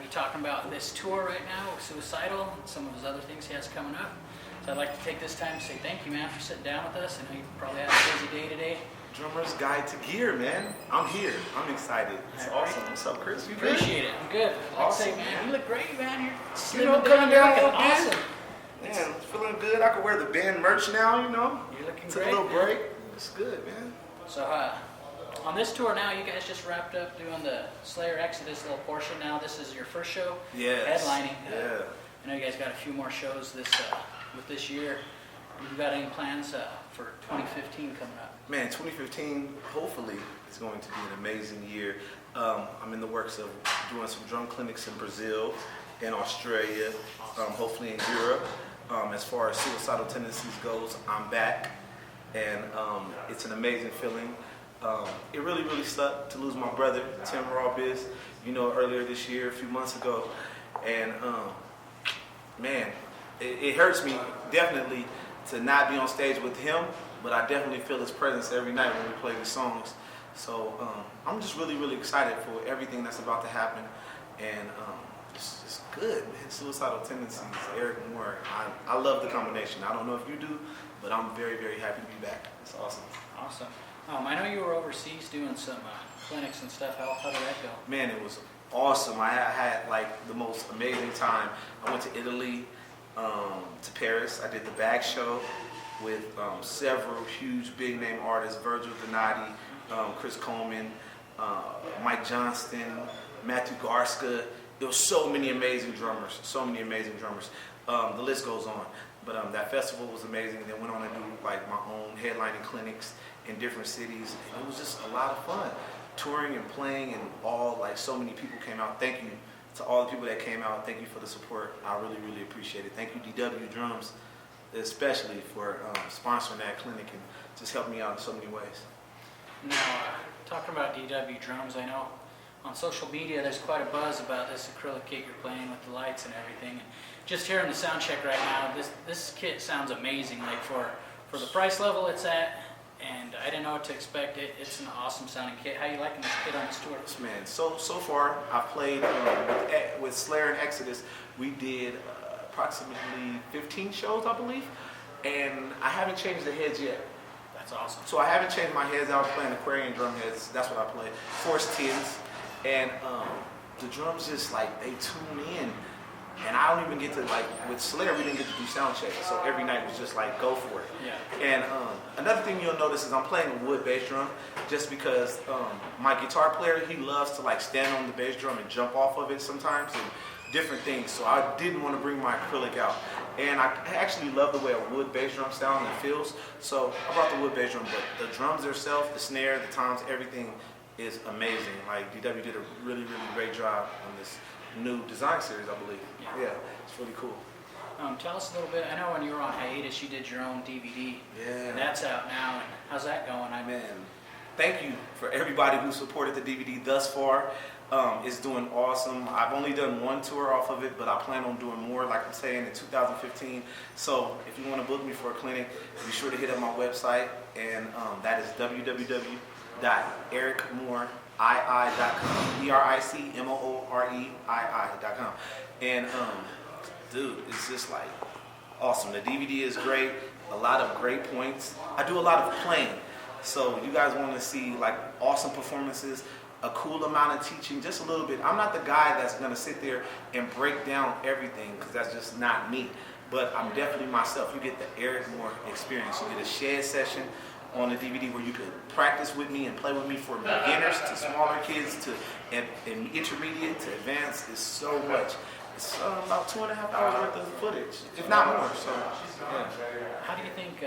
be talking about this tour right now with Suicidal and some of his other things he has coming up. So I'd like to take this time to say thank you, man, for sitting down with us. I know you probably had a busy day today. Drummer's Guide to Gear, man. I'm here. I'm excited. It's awesome. What's up, Chris? You good? Appreciate it. I'm good. Like Awesome, I say, man, you look great, man. You're You know, slimming coming You're down looking a little bit. awesome. Man, feeling good. I could wear the band merch now, you know. You're looking Took great. a little break. It's good, man. So on this tour now, you guys just wrapped up doing the Slayer Exodus little portion. Now this is your first show, Yes. headlining. Yeah. I know you guys got a few more shows with this year. You got any plans for 2015 coming up? Man, 2015 hopefully is going to be an amazing year. I'm in the works of doing some drum clinics in Brazil, in Australia, hopefully in Europe. As far as Suicidal Tendencies goes, I'm back, and it's an amazing feeling. It really, really sucked to lose my brother, Tim Rawbiz, earlier this year, a few months ago. And man, it hurts me definitely to not be on stage with him, but I definitely feel his presence every night when we play these songs. So I'm just really, really excited for everything that's about to happen. And it's good, man. Suicidal Tendencies, Eric Moore. I love the combination. I don't know if you do, but I'm very, very happy to be back. It's awesome. Awesome. I know you were overseas doing some clinics and stuff. How did that go? Man, it was awesome. I had like the most amazing time. I went to Italy, to Paris. I did the Bag Show with several huge big name artists, Virgil Donati, Chris Coleman, Mike Johnston, Matthew Garska. There were so many amazing drummers, the list goes on. But that festival was amazing. Then went on to do like my own headlining clinics in different cities, and it was just a lot of fun. Touring and playing, and so many people came out. Thank you to all the people that came out. Thank you for the support. I really, really appreciate it. Thank you DW Drums, especially for sponsoring that clinic and just helping me out in so many ways. Now, talking about DW Drums, I know on social media there's quite a buzz about this acrylic kit you're playing with the lights and everything. And just hearing the sound check right now, this kit sounds amazing. Like for the price level it's at, and I didn't know what to expect. It's an awesome sounding kit. How you liking this kit on this tour? Man, so far I've played with Slayer and Exodus. We did approximately 15 shows, I believe, and I haven't changed the heads yet. That's awesome. So I haven't changed my heads. I was playing Aquarian drum heads. That's what I play. Force 10s, and the drums just they tune in. And I don't even get to, with Slayer, we didn't get to do sound checks, so every night was just go for it. Yeah. And another thing you'll notice is I'm playing a wood bass drum, just because my guitar player, he loves to stand on the bass drum and jump off of it sometimes, and different things, so I didn't want to bring my acrylic out. And I actually love the way a wood bass drum sounds and feels, so I brought the wood bass drum, but the drums themselves, the snare, the toms, everything is amazing. DW did a really, really great job on this new design series, I believe. Yeah, it's really cool. Tell us a little bit. I know when you were on hiatus, you did your own DVD. Yeah. And that's out now. And how's that going? Man, thank you for everybody who supported the DVD thus far. It's doing awesome. I've only done one tour off of it, but I plan on doing more, like I'm saying, in 2015. So if you want to book me for a clinic, be sure to hit up my website, and that is www.ericmooreii.com, ERICMOOREII.com. And dude, it's just awesome. The DVD is great, a lot of great points. I do a lot of playing, so you guys want to see awesome performances, a cool amount of teaching, just a little bit. I'm not the guy that's going to sit there and break down everything, because that's just not me. But I'm definitely myself. You get the Eric Moore experience. You get a shed session on the DVD where you can practice with me and play with me, for beginners to smaller kids to intermediate to advanced. It's so much. It's about 2.5 hours worth of footage, if not more. So, yeah. How do you think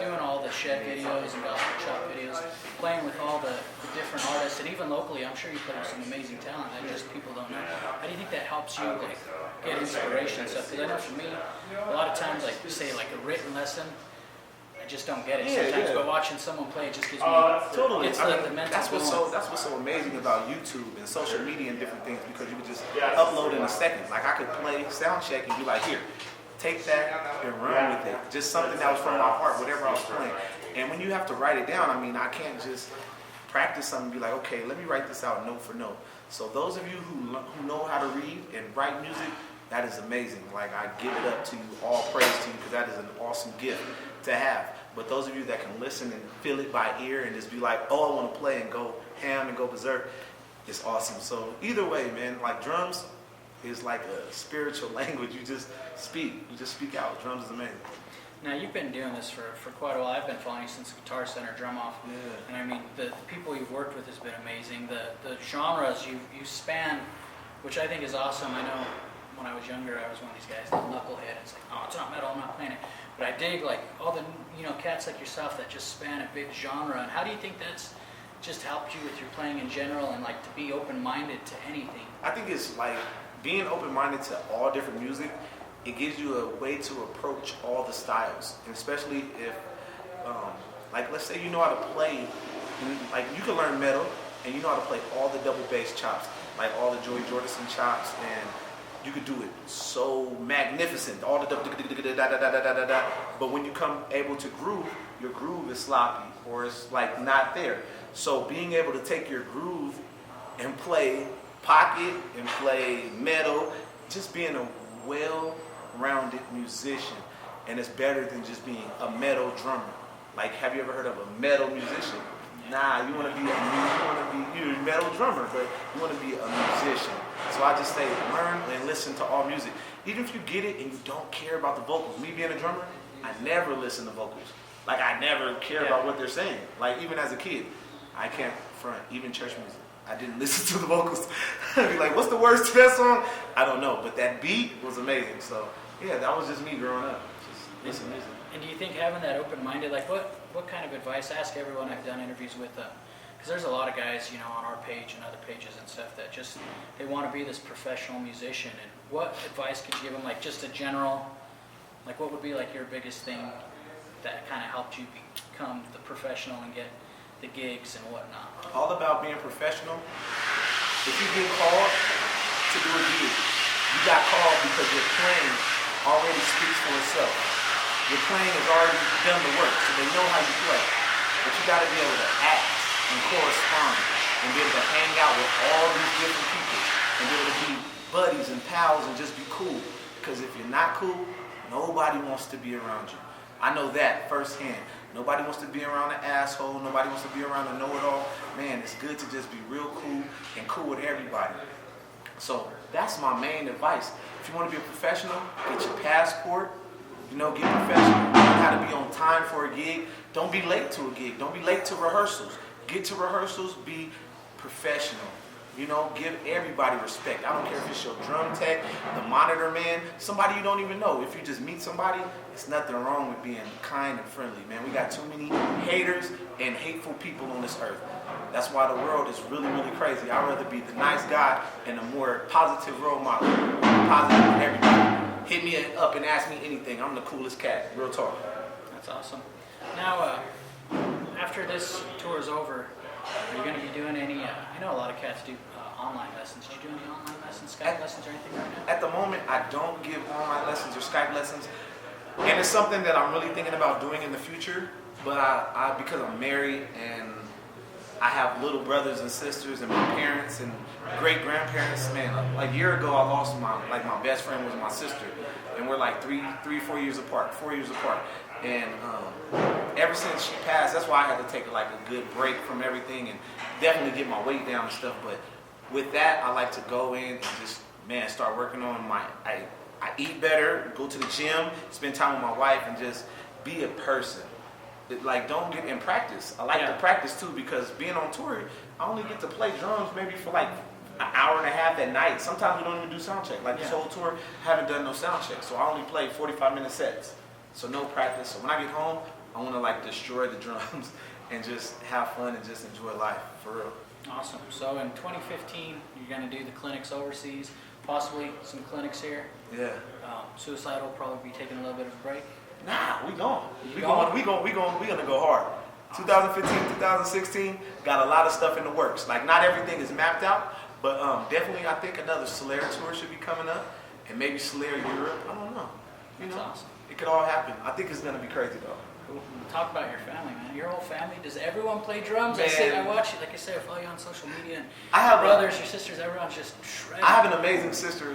doing all the shed videos and gospel shop videos, playing with all the different artists, and even locally, I'm sure you play with some amazing talent that just people don't know. How do you think that helps you get inspiration and stuff? Because I know for me, a lot of times, say a written lesson, I just don't get it. Sometimes, but watching someone play, it just gives me totally. It's the mental that's what's so amazing about YouTube and social media and different things, because you can just upload in a second. I could play sound check and be here, take that and run with it. Just something that was from my heart, whatever I was playing. And when you have to write it down, I can't just practice something and be okay, let me write this out note for note. So those of you who know how to read and write music, that is amazing. Like, I give it up to you, all praise to you, because that is an awesome gift to have. But those of you that can listen and feel it by ear and just be like, oh, I want to play and go ham and go berserk, it's awesome. So either way, man, like drums is like a spiritual language. You just speak out. Drums is amazing. Now, you've been doing this for quite a while. I've been following you since Guitar Center Drum Off. Yeah. And I mean, the people you've worked with has been amazing. The genres you span, which I think is awesome. I know when I was younger, I was one of these guys, the knucklehead. It's like, oh, it's not metal, I'm not playing it. But I dig like all the cats like yourself that just span a big genre. And how do you think that's just helped you with your playing in general and like to be open-minded to anything? I think it's like being open-minded to all different music. It gives you a way to approach all the styles, and especially if, like, let's say you know how to play, like you can learn metal and you know how to play all the double bass chops, like all the Joey Jordison chops, and you could do it so magnificent, all the da-da-da-da-da-da-da-da-da. But when you come able to groove, your groove is sloppy or it's like not there. So being able to take your groove and play pocket and play metal, just being a well-rounded musician, and it's better than just being a metal drummer. Like, have you ever heard of a metal musician? Nah, you want to be you're a metal drummer, but you want to be a musician. So I just say, learn and listen to all music. Even if you get it and you don't care about the vocals. Me being a drummer, I never listen to vocals. Like, I never care about what they're saying. Like, even as a kid, I can't front, even church music. I didn't listen to the vocals. I'd be like, what's the words to that song? I don't know, but that beat was amazing. So yeah, that was just me growing up. Just listen to music. And do you think having that open-minded, like what kind of advice? Ask everyone I've done interviews with, because there's a lot of guys, on our page and other pages and stuff that just, they want to be this professional musician. And what advice could you give them, like just a general, like what would be like your biggest thing that kind of helped you become the professional and get the gigs and whatnot? All about being professional. If you get called to do a gig, you got called because your playing already speaks for itself. Your playing has already done the work, so they know how you play. But you got to be able to act and correspond and be able to hang out with all these different people and be able to be buddies and pals and just be cool. Because if you're not cool, nobody wants to be around you. I know that firsthand. Nobody wants to be around an asshole. Nobody wants to be around a know-it-all. Man, it's good to just be real cool and cool with everybody. So that's my main advice. If you want to be a professional, get your passport. Get professional. Learn how to be on time for a gig. Don't be late to a gig. Don't be late to rehearsals. Get to rehearsals. Be professional. Give everybody respect. I don't care if it's your drum tech, the monitor man, somebody you don't even know. If you just meet somebody, it's nothing wrong with being kind and friendly, man. We got too many haters and hateful people on this earth. That's why the world is really, really crazy. I'd rather be the nice guy and a more positive role model. Positive with everybody. Hit me up and ask me anything. I'm the coolest cat. Real talk. That's awesome. Now, after this tour is over, are you going to be doing any, I know a lot of cats do online lessons. Do you do any online lessons, Skype lessons or anything right now? At the moment, I don't give online lessons or Skype lessons. And it's something that I'm really thinking about doing in the future. But I because I'm married and I have little brothers and sisters and my parents and great-grandparents, man, like a year ago I lost my best friend was my sister. And we're like 4 years apart. And ever since she passed, that's why I had to take like a good break from everything and definitely get my weight down and stuff. But with that, I like to go in and just, start working on I eat better, go to the gym, spend time with my wife, and just be a person. Don't get in practice. I like to practice too, because being on tour, I only get to play drums maybe for like an hour and a half at night. Sometimes we don't even do sound check. This whole tour, I haven't done no sound check. So I only play 45-minute sets. So no practice. So when I get home, I want to destroy the drums and just have fun and just enjoy life, for real. Awesome. So in 2015, you're going to do the clinics overseas, possibly some clinics here. Yeah. Suicide will probably be taking a little bit of a break. Nah, we gonna go hard. 2015, 2016, got a lot of stuff in the works. Not everything is mapped out, but definitely I think another Slayer tour should be coming up, and maybe Slayer Europe. I don't know. That's awesome. It could all happen. I think it's gonna be crazy though. Cool. Talk about your family, man. Your whole family. Does everyone play drums? I Man. watch it. Like I say, I follow you on social media. And I have your brothers, your sisters, everyone's just shredding. I have an amazing sister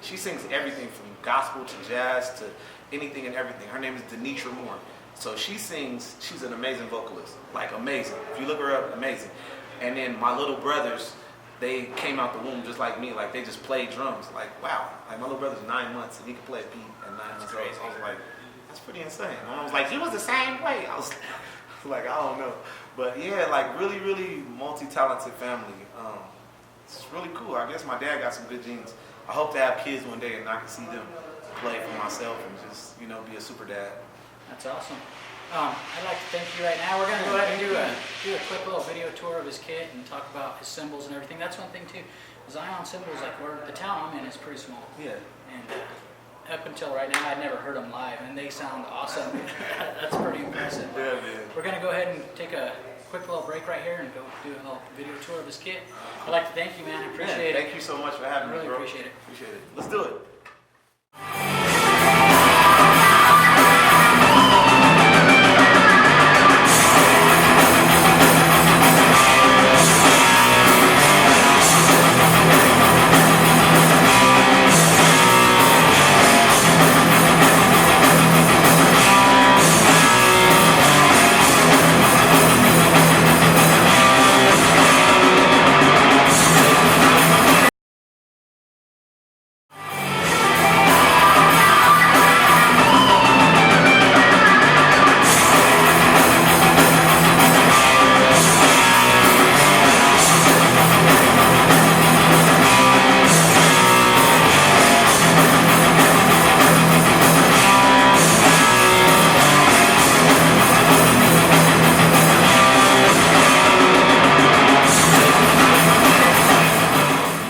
she sings everything from gospel to jazz to anything and everything. Her name is Denitra Moore. So she's an amazing vocalist, like amazing. If you look her up, amazing. And then my little brothers, they came out the womb just like me, like they just played drums. Like, wow, like my little brother's 9 months and he can play a beat at 9 months old. I was like, that's pretty insane. My mom was like, he was the same way. I was like, I don't know. But yeah, like really, really multi-talented family. It's really cool. I guess my dad got some good genes. I hope to have kids one day and I can see them play for myself and just, be a super dad. That's awesome. I'd like to thank you right now. We're going to go ahead and do a quick little video tour of his kit and talk about his cymbals and everything. That's one thing too. Zion cymbals, like the town I'm in is pretty small. Yeah. And up until right now, I'd never heard them live, and they sound awesome. That's pretty impressive. Yeah, man. We're going to go ahead and take a quick little break right here and go do a little video tour of his kit. I'd like to thank you, man. I appreciate it. Thank you so much for having me, Really bro. appreciate it. Appreciate it. Let's do it.